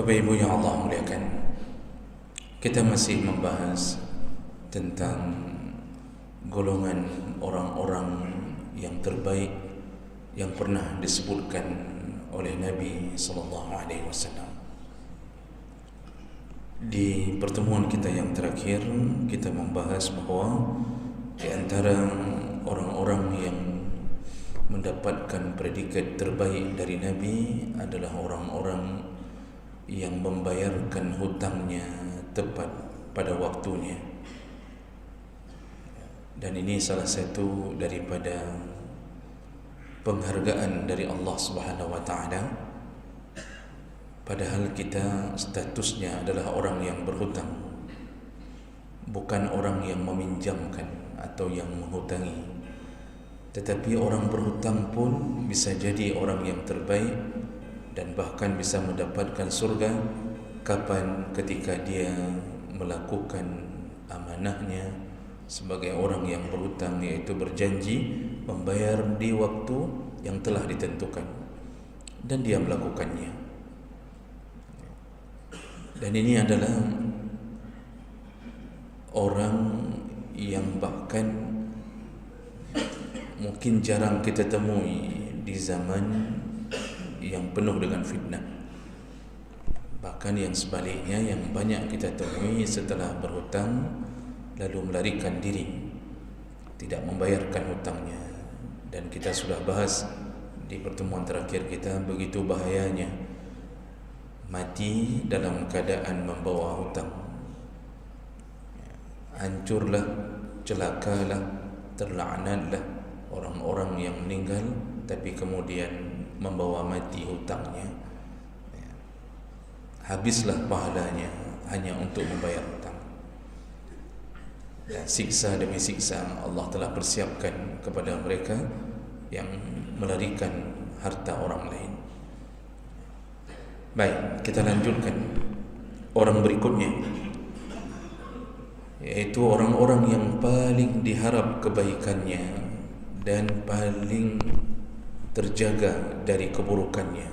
Bapak Ibu yang Allah muliakan, kita masih membahas tentang golongan orang-orang yang terbaik yang pernah disebutkan oleh Nabi SAW. Di pertemuan kita yang terakhir, kita membahas bahawa di antara orang-orang yang mendapatkan predikat terbaik dari Nabi adalah orang-orang yang membayarkan hutangnya tepat pada waktunya. Dan ini salah satu daripada penghargaan dari Allah Subhanahu wa taala, padahal kita statusnya adalah orang yang berhutang, bukan orang yang meminjamkan atau yang menghutangi. Tetapi orang berhutang pun bisa jadi orang yang terbaik dan bahkan bisa mendapatkan surga kapan ketika dia melakukan amanahnya sebagai orang yang berhutang, yaitu berjanji membayar di waktu yang telah ditentukan dan dia melakukannya. Dan ini adalah orang yang bahkan mungkin jarang kita temui di zaman yang penuh dengan fitnah. Bahkan yang sebaliknya, yang banyak kita temui setelah berhutang lalu melarikan diri, tidak membayarkan hutangnya. Dan kita sudah bahas di pertemuan terakhir kita begitu bahayanya mati dalam keadaan membawa hutang. Hancurlah, celakalah, terlaknatlah orang-orang yang meninggal tapi kemudian membawa mati hutangnya. Habislah pahalanya hanya untuk membayar hutang. Dan siksa demi siksa Allah telah persiapkan kepada mereka yang melarikan harta orang lain. Baik, kita lanjutkan orang berikutnya, yaitu orang-orang yang paling diharap kebaikannya dan paling terjaga dari keburukannya.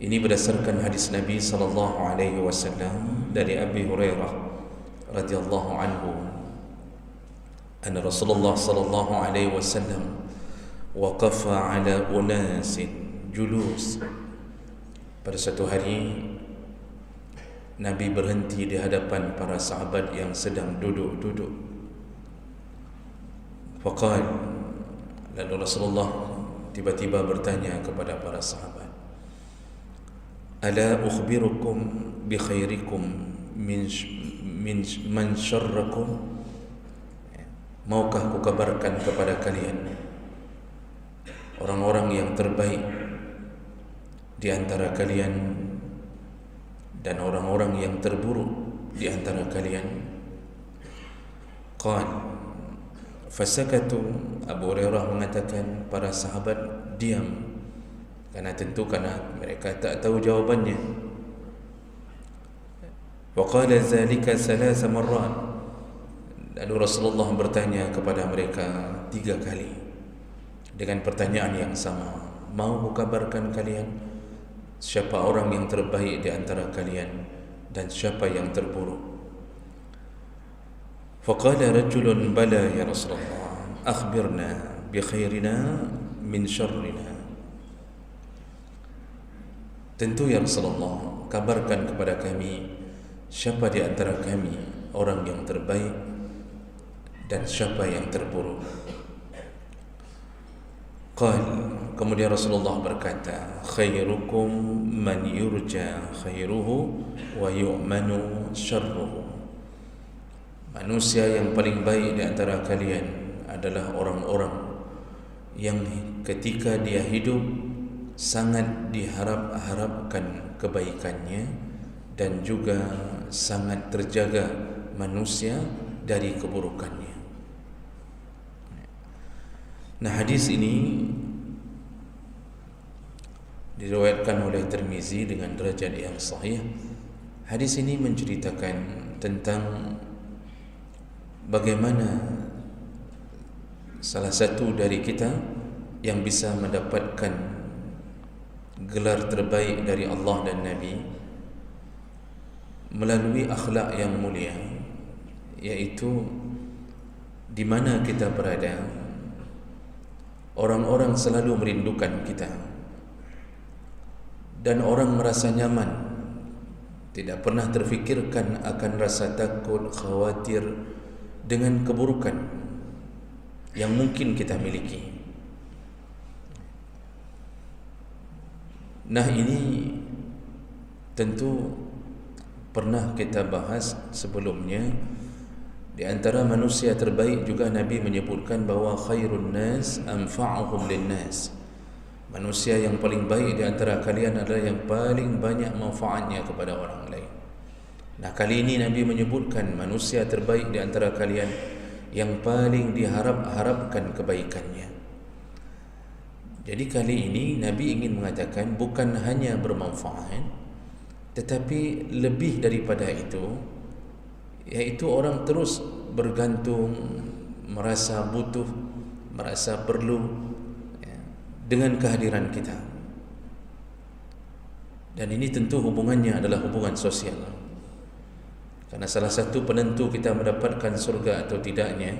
Ini berdasarkan hadis Nabi SAW dari Abi Hurairah radhiyallahu anhu, anna Rasulullah SAW waqafa ala unasin julus. Pada satu hari Nabi berhenti di hadapan para sahabat yang sedang duduk-duduk. Faqal, lalu Rasulullah tiba-tiba bertanya kepada para sahabat, ala ukhbirukum bi khairikum min man syarrakum? Maukah kukabarkan kepada kalian orang-orang yang terbaik di antara kalian dan orang-orang yang terburuk di antara kalian? Qal fasakatu. Abu Hurairah mengatakan para sahabat diam, karena tentu mereka tak tahu jawabannya. Wa qala zalika thalatha marrat. Lalu Rasulullah bertanya kepada mereka 3 kali dengan pertanyaan yang sama, mau kukabarkan kalian siapa orang yang terbaik di antara kalian dan siapa yang terburuk? Faqala rajulun bala ya Rasulullah, akhbirna bi khairina min syarrina. Tentu ya Rasulullah, kabarkan kepada kami siapa di antara kami orang yang terbaik dan siapa yang terburuk. Qal, kemudian Rasulullah berkata, khairukum man yurja khairuhu wa yu'manu syarruhu. Manusia yang paling baik di antara kalian adalah orang-orang yang ketika dia hidup sangat diharap-harapkan kebaikannya dan juga sangat terjaga manusia dari keburukannya. Nah, hadis ini diriwayatkan oleh Tirmizi dengan derajat yang sahih. Hadis ini menceritakan tentang bagaimana salah satu dari kita yang bisa mendapatkan gelar terbaik dari Allah dan Nabi melalui akhlak yang mulia, yaitu di mana kita berada, orang-orang selalu merindukan kita dan orang merasa nyaman, tidak pernah terfikirkan akan rasa takut, khawatir dengan keburukan yang mungkin kita miliki. Nah, ini tentu pernah kita bahas sebelumnya. Di antara manusia terbaik juga Nabi menyebutkan bahawa khairun nas anfa'uhum linnas. Manusia yang paling baik di antara kalian adalah yang paling banyak manfaatnya kepada orang lain. Nah, kali ini Nabi menyebutkan manusia terbaik di antara kalian yang paling diharap-harapkan kebaikannya. Jadi kali ini Nabi ingin mengatakan bukan hanya bermanfaat, tetapi lebih daripada itu, yaitu orang terus bergantung, merasa butuh, merasa perlu dengan kehadiran kita. Dan ini tentu hubungannya adalah hubungan sosial, karena salah satu penentu kita mendapatkan surga atau tidaknya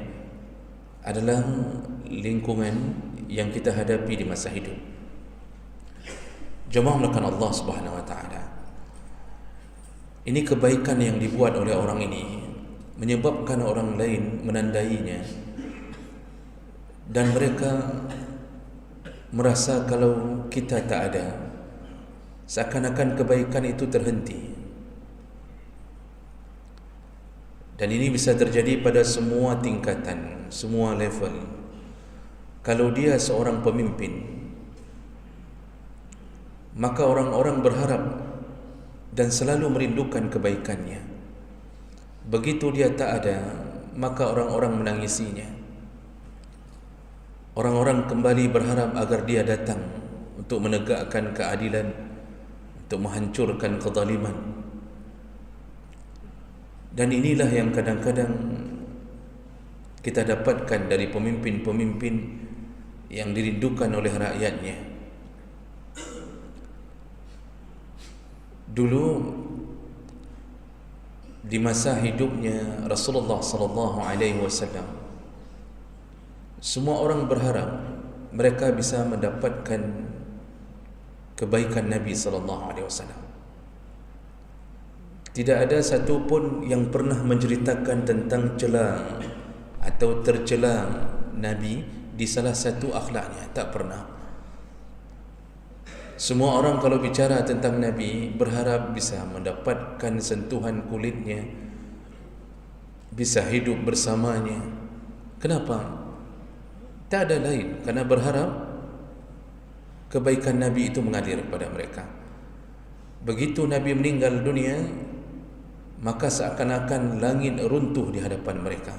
adalah lingkungan yang kita hadapi di masa hidup. Jemaah melakukan Allah Subhanahu wa taala, ini kebaikan yang dibuat oleh orang ini menyebabkan orang lain menandainya, dan mereka merasa kalau kita tak ada, seakan-akan kebaikan itu terhenti. Dan ini bisa terjadi pada semua tingkatan, semua level. Kalau dia seorang pemimpin, maka orang-orang berharap dan selalu merindukan kebaikannya. Begitu dia tak ada, maka orang-orang menangisinya. Orang-orang kembali berharap agar dia datang untuk menegakkan keadilan, untuk menghancurkan kezaliman. Dan inilah yang kadang-kadang kita dapatkan dari pemimpin-pemimpin yang dirindukan oleh rakyatnya. Dulu di masa hidupnya Rasulullah sallallahu alaihi wasallam, semua orang berharap mereka bisa mendapatkan kebaikan Nabi sallallahu alaihi wasallam. Tidak ada satu pun yang pernah menceritakan tentang celah atau tercela Nabi di salah satu akhlaknya, tak pernah. Semua orang kalau bicara tentang Nabi berharap bisa mendapatkan sentuhan kulitnya, bisa hidup bersamanya. Kenapa? Tak ada lain, karena berharap kebaikan Nabi itu mengalir kepada mereka. Begitu Nabi meninggal dunia, maka seakan-akan langit runtuh di hadapan mereka.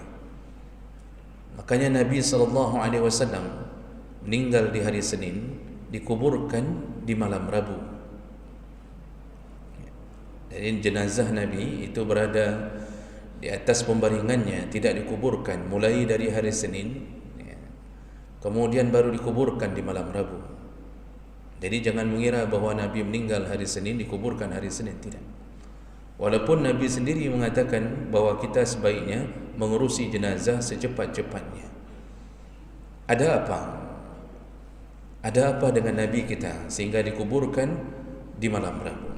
Makanya Nabi SAW meninggal di hari Senin, dikuburkan di malam Rabu. Jadi jenazah Nabi itu berada di atas pembaringannya, tidak dikuburkan mulai dari hari Senin, kemudian baru dikuburkan di malam Rabu. Jadi jangan mengira bahawa Nabi meninggal hari Senin dikuburkan hari Senin, tidak. Walaupun Nabi sendiri mengatakan bahawa kita sebaiknya mengurusi jenazah secepat-cepatnya. Ada apa? Ada apa dengan Nabi kita sehingga dikuburkan di malam Rabu?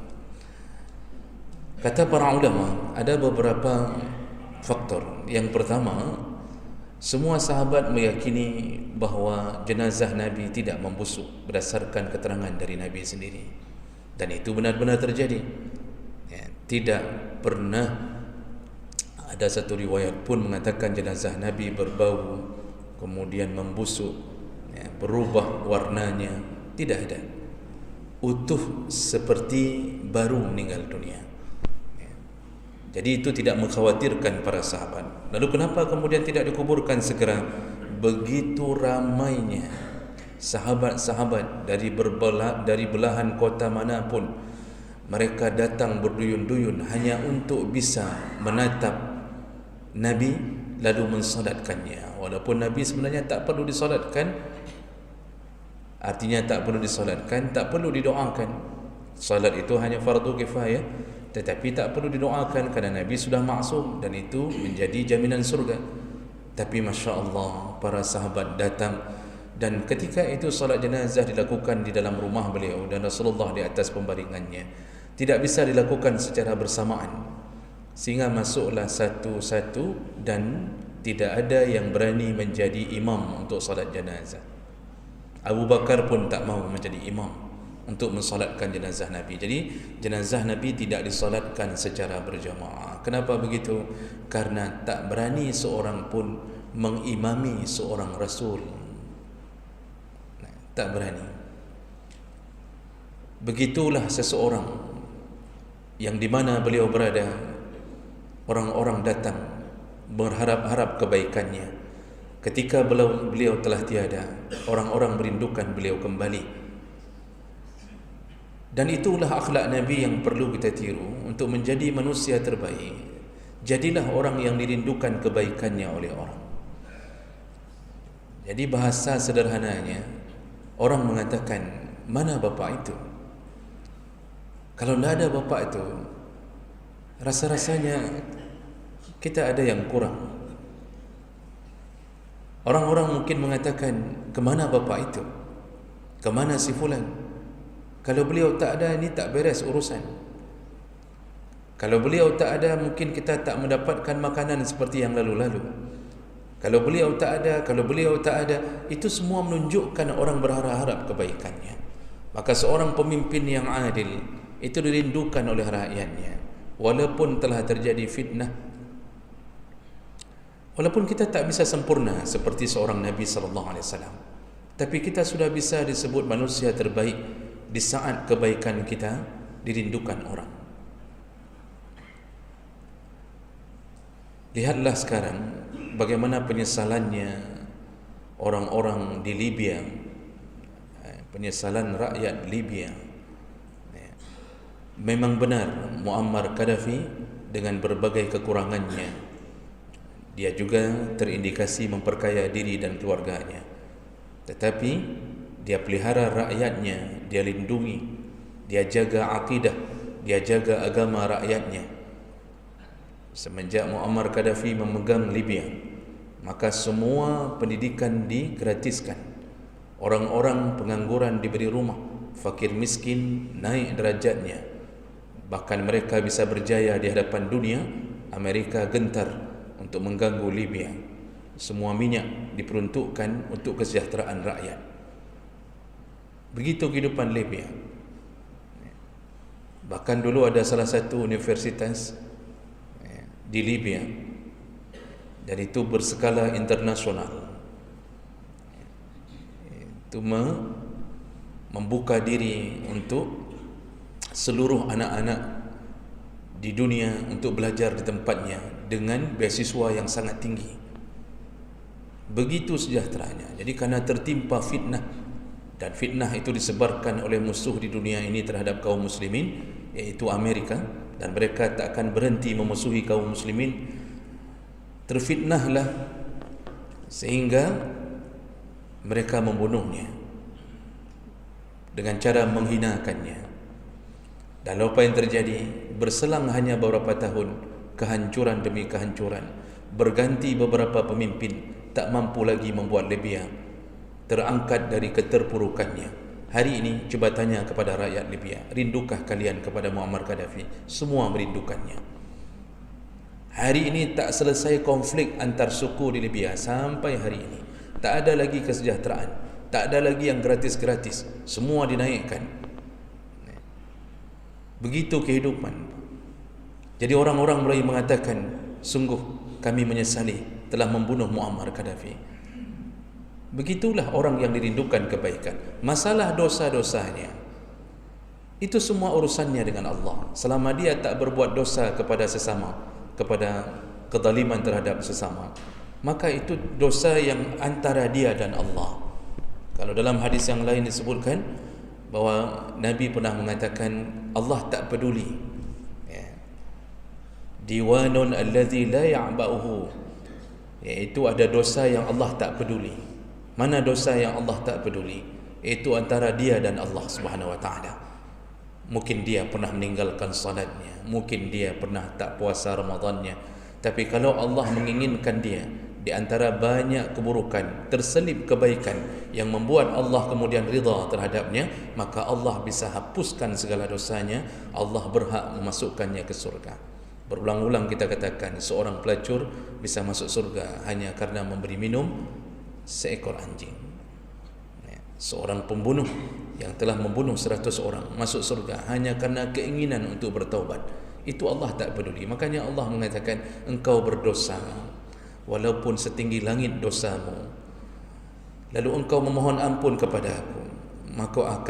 Kata para ulama, ada beberapa faktor. Yang pertama, semua sahabat meyakini bahawa jenazah Nabi tidak membusuk berdasarkan keterangan dari Nabi sendiri. Dan itu benar-benar terjadi. Tidak pernah ada satu riwayat pun mengatakan jenazah Nabi berbau, kemudian membusuk, berubah warnanya. Tidak ada. Utuh seperti baru meninggal dunia. Jadi itu tidak mengkhawatirkan para sahabat. Lalu kenapa kemudian tidak dikuburkan segera? Begitu ramainya sahabat-sahabat dari belahan kota manapun, mereka datang berduyun-duyun hanya untuk bisa menatap Nabi lalu mensolatkannya. Walaupun Nabi sebenarnya tak perlu disolatkan, Artinya tak perlu disolatkan, tak perlu didoakan. Salat itu hanya fardu kifayah, tetapi tak perlu didoakan kerana Nabi sudah maksum dan itu menjadi jaminan surga. Tapi Masya Allah, para sahabat datang dan ketika itu salat jenazah dilakukan di dalam rumah beliau dan Rasulullah di atas pembaringannya. Tidak bisa dilakukan secara bersamaan, sehingga masuklah satu-satu dan tidak ada yang berani menjadi imam untuk salat jenazah. Abu Bakar pun tak mahu menjadi imam untuk mensolatkan jenazah Nabi. Jadi jenazah Nabi tidak disolatkan secara berjamaah. Kenapa begitu? Karena tak berani seorang pun mengimami seorang Rasul. Tak berani. Begitulah seseorang yang di mana beliau berada, orang-orang datang berharap-harap kebaikannya. Ketika beliau telah tiada, orang-orang merindukan beliau kembali. Dan itulah akhlak Nabi yang perlu kita tiru untuk menjadi manusia terbaik. Jadilah orang yang dirindukan kebaikannya oleh orang. Jadi bahasa sederhananya, orang mengatakan, mana bapa itu? Kalau tidak ada bapa itu, rasa-rasanya kita ada yang kurang. Orang-orang mungkin mengatakan, kemana bapa itu? Kemana si fulan? Kalau beliau tak ada, ini tak beres urusan. Kalau beliau tak ada, mungkin kita tak mendapatkan makanan seperti yang lalu-lalu. Kalau beliau tak ada, itu semua menunjukkan orang berharap kebaikannya. Maka seorang pemimpin yang adil itu dirindukan oleh rakyatnya, walaupun telah terjadi fitnah, walaupun kita tak bisa sempurna seperti seorang Nabi SAW, tapi kita sudah bisa disebut manusia terbaik di saat kebaikan kita dirindukan orang. Lihatlah sekarang bagaimana penyesalannya orang-orang di Libya, penyesalan rakyat Libya. Memang benar Muammar Gaddafi dengan berbagai kekurangannya, dia juga terindikasi memperkaya diri dan keluarganya, tetapi dia pelihara rakyatnya, dia lindungi, dia jaga akidah, dia jaga agama rakyatnya. Semenjak Muammar Gaddafi memegang Libya, maka semua pendidikan digratiskan. Orang-orang pengangguran diberi rumah, fakir miskin naik derajatnya. Bahkan mereka bisa berjaya di hadapan dunia. Amerika gentar untuk mengganggu Libya. Semua minyak diperuntukkan untuk kesejahteraan rakyat. Begitu kehidupan Libya. Bahkan dulu ada salah satu universitas di Libya, dan itu berskala internasional. Itu membuka diri untuk seluruh anak-anak di dunia untuk belajar di tempatnya dengan beasiswa yang sangat tinggi. Begitu sejahteranya. Jadi karena tertimpa fitnah, dan fitnah itu disebarkan oleh musuh di dunia ini terhadap kaum muslimin, yaitu Amerika, dan mereka tak akan berhenti memusuhi kaum muslimin. Terfitnahlah sehingga mereka membunuhnya dengan cara menghinakannya. Dan apa yang terjadi? Berselang hanya beberapa tahun, kehancuran demi kehancuran, berganti beberapa pemimpin, tak mampu lagi membuat Libya terangkat dari keterpurukannya. Hari ini cuba tanya kepada rakyat Libya, rindukah kalian kepada Muammar Gaddafi? Semua merindukannya. Hari ini tak selesai konflik antar suku di Libya sampai hari ini. Tak ada lagi kesejahteraan, tak ada lagi yang gratis-gratis, semua dinaikkan. Begitu kehidupan. Jadi orang-orang mulai mengatakan, sungguh kami menyesali telah membunuh Muammar Gaddafi. Begitulah orang yang dirindukan kebaikan. Masalah dosa-dosanya, itu semua urusannya dengan Allah. Selama dia tak berbuat dosa kepada sesama, kepada kezaliman terhadap sesama, maka itu dosa yang antara dia dan Allah. Kalau dalam hadis yang lain disebutkan bahawa Nabi pernah mengatakan Allah tak peduli. Diwanun allazi la ya'ba'uhu, iaitu ada dosa yang Allah tak peduli. Mana dosa yang Allah tak peduli? Itu antara dia dan Allah Subhanahu wa taala. Mungkin dia pernah meninggalkan salatnya, mungkin dia pernah tak puasa Ramadannya, tapi kalau Allah menginginkan dia di antara banyak keburukan terselip kebaikan yang membuat Allah kemudian ridha terhadapnya, maka Allah bisa hapuskan segala dosanya. Allah berhak memasukkannya ke surga. Berulang-ulang kita katakan seorang pelacur bisa masuk surga hanya karena memberi minum seekor anjing. Seorang pembunuh yang telah membunuh 100 orang masuk surga hanya karena keinginan untuk bertaubat. Itu Allah tak peduli. Makanya Allah mengatakan, engkau berdosa walaupun setinggi langit dosamu, lalu engkau memohon ampun kepada aku, maka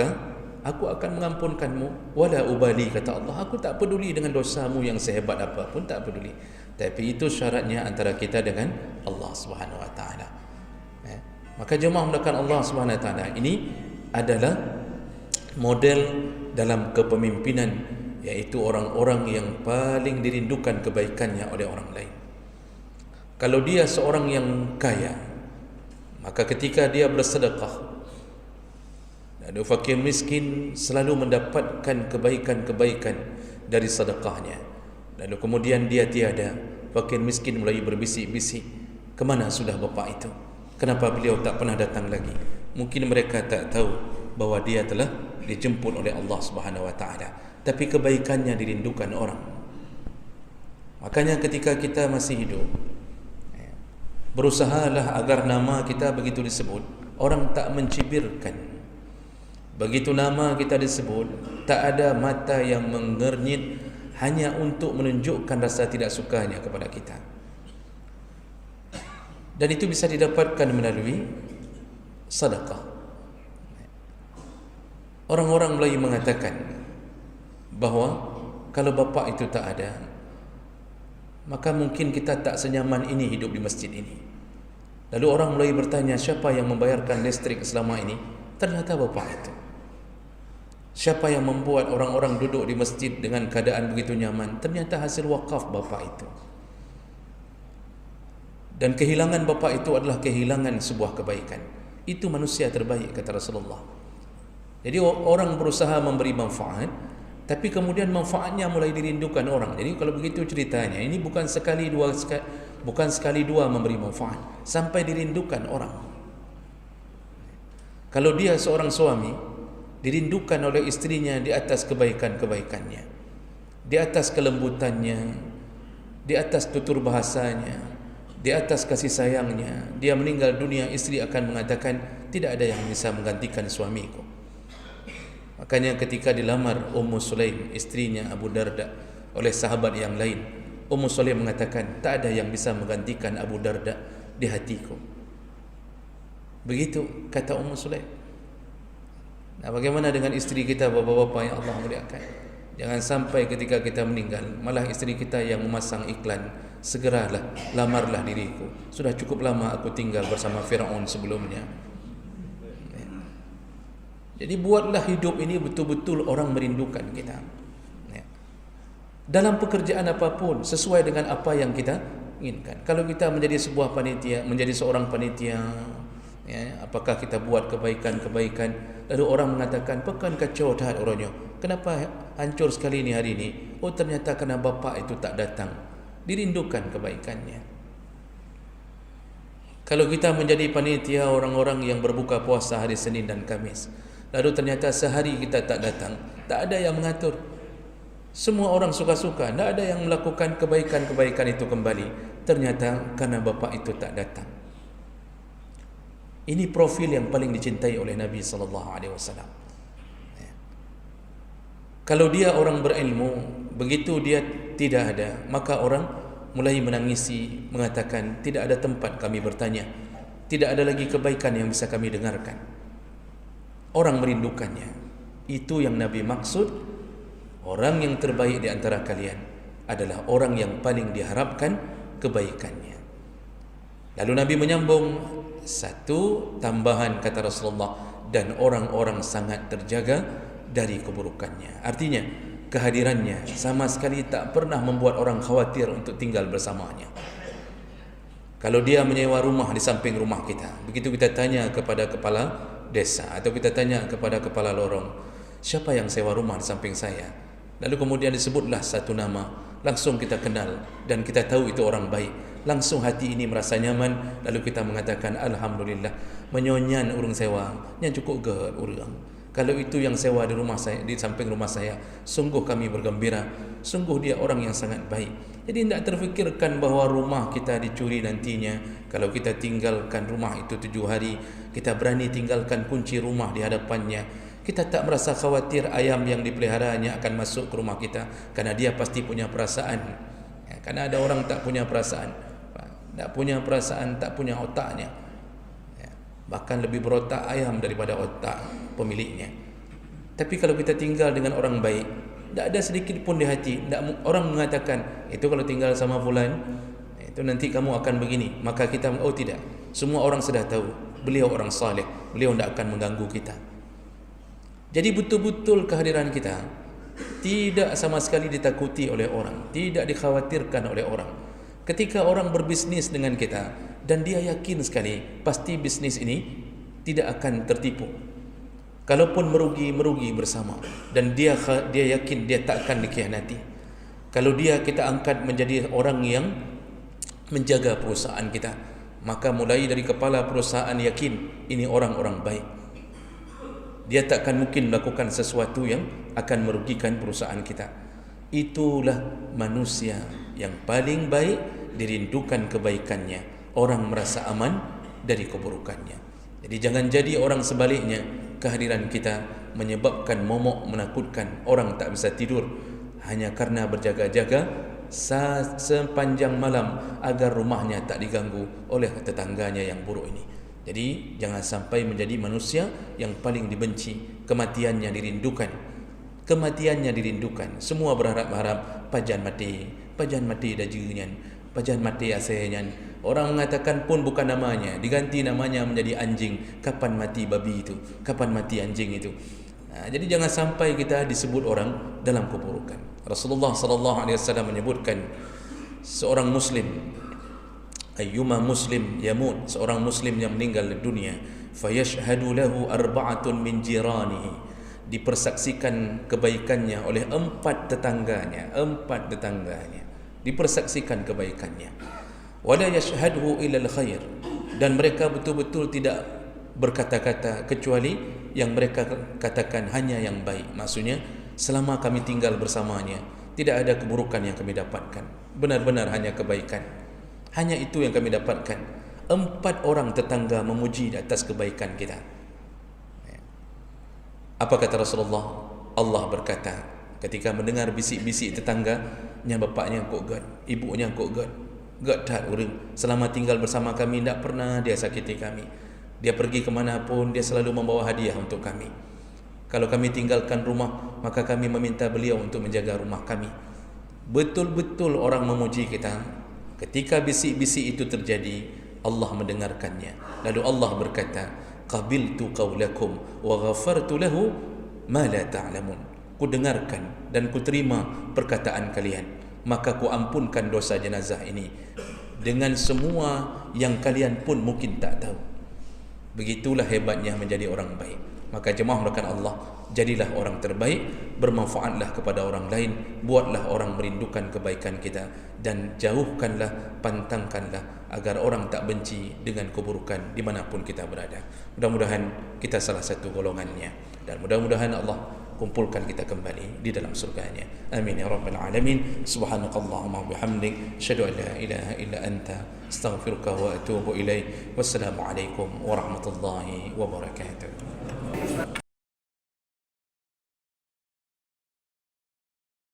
aku akan mengampunkanmu. Wala ubali, kata Allah, aku tak peduli dengan dosamu yang sehebat apapun, tak peduli. Tapi itu syaratnya antara kita dengan Allah Subhanahu wa taala. Maka jemaah mulakan Allah Subhanahu wa taala ini adalah model dalam kepemimpinan, yaitu orang-orang yang paling dirindukan kebaikannya oleh orang lain. Kalau dia seorang yang kaya, maka ketika dia bersedekah, dan fakir miskin selalu mendapatkan kebaikan-kebaikan dari sedekahnya. Lalu kemudian dia tiada, fakir miskin mulai berbisik-bisik, kemana sudah bapa itu? Kenapa beliau tak pernah datang lagi? Mungkin mereka tak tahu bahawa dia telah dijemput oleh Allah Subhanahu wa taala, tapi kebaikannya dirindukan orang. Makanya ketika kita masih hidup, berusahalah agar nama kita begitu disebut, orang tak mencibirkan. Begitu nama kita disebut, tak ada mata yang mengernyit hanya untuk menunjukkan rasa tidak sukanya kepada kita. Dan itu bisa didapatkan melalui sedekah. Orang-orang Melayu mengatakan bahawa kalau bapa itu tak ada, maka mungkin kita tak senyaman ini hidup di masjid ini. Lalu orang Melayu bertanya, siapa yang membayarkan listrik selama ini? Ternyata bapa itu. Siapa yang membuat orang-orang duduk di masjid dengan keadaan begitu nyaman? Ternyata hasil wakaf bapa itu. Dan kehilangan bapa itu adalah kehilangan sebuah kebaikan. Itu manusia terbaik, kata Rasulullah. Jadi orang berusaha memberi manfaat, tapi kemudian manfaatnya mulai dirindukan orang. Jadi kalau begitu ceritanya, ini bukan sekali dua memberi manfaat, sampai dirindukan orang. Kalau dia seorang suami, dirindukan oleh istrinya di atas kebaikan-kebaikannya, di atas kelembutannya, di atas tutur bahasanya, di atas kasih sayangnya. Dia meninggal dunia, istri akan mengatakan, tidak ada yang bisa menggantikan suamiku. Makanya ketika dilamar Ummu Sulaim, istrinya Abu Darda, oleh sahabat yang lain, Ummu Sulaim mengatakan, tak ada yang bisa menggantikan Abu Darda di hatiku. Begitu kata Ummu Sulaim. Nah, bagaimana dengan istri kita, bapak-bapak yang Allah muliakan? Jangan sampai ketika kita meninggal, malah istri kita yang memasang iklan, segeralah, lamarlah diriku. Sudah cukup lama aku tinggal bersama Firaun sebelumnya. Jadi buatlah hidup ini betul-betul orang merindukan kita. Dalam pekerjaan apapun, sesuai dengan apa yang kita inginkan. Kalau kita menjadi sebuah panitia, menjadi seorang panitia, apakah kita buat kebaikan-kebaikan, lalu orang mengatakan, pekan kacau dah orangnya, kenapa hancur sekali ni hari ini? Oh, ternyata kerana bapa itu tak datang. Dirindukan kebaikannya. Kalau kita menjadi panitia orang-orang yang berbuka puasa hari Senin dan Khamis, lalu ternyata sehari kita tak datang, tak ada yang mengatur, semua orang suka-suka, tak ada yang melakukan kebaikan-kebaikan itu kembali, ternyata kerana bapa itu tak datang. Ini profil yang paling dicintai oleh Nabi SAW. Kalau dia orang berilmu, begitu dia tidak ada, maka orang mulai menangisi, mengatakan, tidak ada tempat kami bertanya, tidak ada lagi kebaikan yang bisa kami dengarkan. Orang merindukannya. Itu yang Nabi maksud, orang yang terbaik di antara kalian adalah orang yang paling diharapkan kebaikannya. Lalu Nabi menyambung, satu tambahan, kata Rasulullah, dan orang-orang sangat terjaga dari keburukannya. Artinya, kehadirannya sama sekali tak pernah membuat orang khawatir untuk tinggal bersamanya. Kalau dia menyewa rumah di samping rumah kita, begitu kita tanya kepada kepala desa, atau kita tanya kepada kepala lorong, siapa yang sewa rumah di samping saya, lalu kemudian disebutlah satu nama, langsung kita kenal dan kita tahu itu orang baik, langsung hati ini merasa nyaman, lalu kita mengatakan alhamdulillah, menyonyan urang sewa yang cukup ged urang. Kalau itu yang sewa di rumah saya, di samping rumah saya, sungguh kami bergembira, sungguh dia orang yang sangat baik. Jadi tidak terfikirkan bahawa rumah kita dicuri nantinya. Kalau kita tinggalkan rumah itu 7 hari, kita berani tinggalkan kunci rumah di hadapannya, kita tak merasa khawatir ayam yang dipeliharanya akan masuk ke rumah kita, karena dia pasti punya perasaan. Karena ada orang tak punya perasaan, tak punya otaknya, bahkan lebih berotak ayam daripada otak pemiliknya. Tapi kalau kita tinggal dengan orang baik, tak ada sedikit pun di hati, orang mengatakan itu kalau tinggal sama fulan itu nanti kamu akan begini, maka kita oh tidak, semua orang sudah tahu beliau orang saleh, beliau tidak akan mengganggu kita. Jadi betul-betul kehadiran kita tidak sama sekali ditakuti oleh orang, tidak dikhawatirkan oleh orang. Ketika orang berbisnis dengan kita dan dia yakin sekali pasti bisnis ini tidak akan tertipu, kalaupun merugi bersama, dan dia yakin dia tak akan dikhianati. Kalau kita angkat menjadi orang yang menjaga perusahaan kita, maka mulai dari kepala perusahaan yakin ini orang-orang baik, dia tak akan mungkin melakukan sesuatu yang akan merugikan perusahaan kita. Itulah manusia yang paling baik, dirindukan kebaikannya, orang merasa aman dari keburukannya. Jadi jangan jadi orang sebaliknya, kehadiran kita menyebabkan momok, menakutkan, orang tak bisa tidur hanya karena berjaga-jaga sepanjang malam agar rumahnya tak diganggu oleh tetangganya yang buruk ini. Jadi jangan sampai menjadi manusia yang paling dibenci, kematiannya dirindukan. Semua berharap-harap pajan mati dajenyan, pajan mati asenyan. Orang mengatakan pun bukan namanya, diganti namanya menjadi anjing. Kapan mati babi itu? Kapan mati anjing itu? Jadi jangan sampai kita disebut orang dalam keburukan. Rasulullah sallallahu alaihi wasallam menyebutkan seorang muslim, ayyuma muslim yamut, seorang muslim yang meninggal di dunia, fayashhadu lahu arba'atun min jiranihi, dipersaksikan kebaikannya oleh 4 tetangganya, dipersaksikan kebaikannya. Wala yashhadhu ila al-khair, dan mereka betul-betul tidak berkata-kata kecuali yang mereka katakan hanya yang baik. Maksudnya selama kami tinggal bersamanya tidak ada keburukan yang kami dapatkan, benar-benar hanya kebaikan. Hanya itu yang kami dapatkan. 4 orang tetangga memuji di atas kebaikan kita. Apa kata Rasulullah? Allah berkata ketika mendengar bisik-bisik tetangganya, bapaknya kok gad, ibunya kok gad tak urang, selama tinggal bersama kami tidak pernah dia sakiti kami. Dia pergi ke mana pun dia selalu membawa hadiah untuk kami. Kalau kami tinggalkan rumah, maka kami meminta beliau untuk menjaga rumah kami. Betul-betul orang memuji kita. Ketika bisik-bisik itu terjadi, Allah mendengarkannya. Lalu Allah berkata, qabiltu qawlakum wa ghafartu lahu ma la ta'lamun. Ku dengarkan dan ku terima perkataan kalian, maka ku ampunkan dosa jenazah ini dengan semua yang kalian pun mungkin tak tahu. Begitulah hebatnya menjadi orang baik. Maka jemaah melakukan Allah, jadilah orang terbaik, bermanfaatlah kepada orang lain, buatlah orang merindukan kebaikan kita, dan jauhkanlah, pantangkanlah agar orang tak benci dengan keburukan dimanapun kita berada. Mudah-mudahan kita salah satu golongannya, dan mudah-mudahan Allah kumpulkan kita kembali di dalam surganya. Amin ya rabbal alamin. Subhanakallahumma bihamdik, asyhadu an la ilaha illa anta, astaghfiruka wa atubu ilaik. Wassalamu alaikum warahmatullahi wabarakatuh.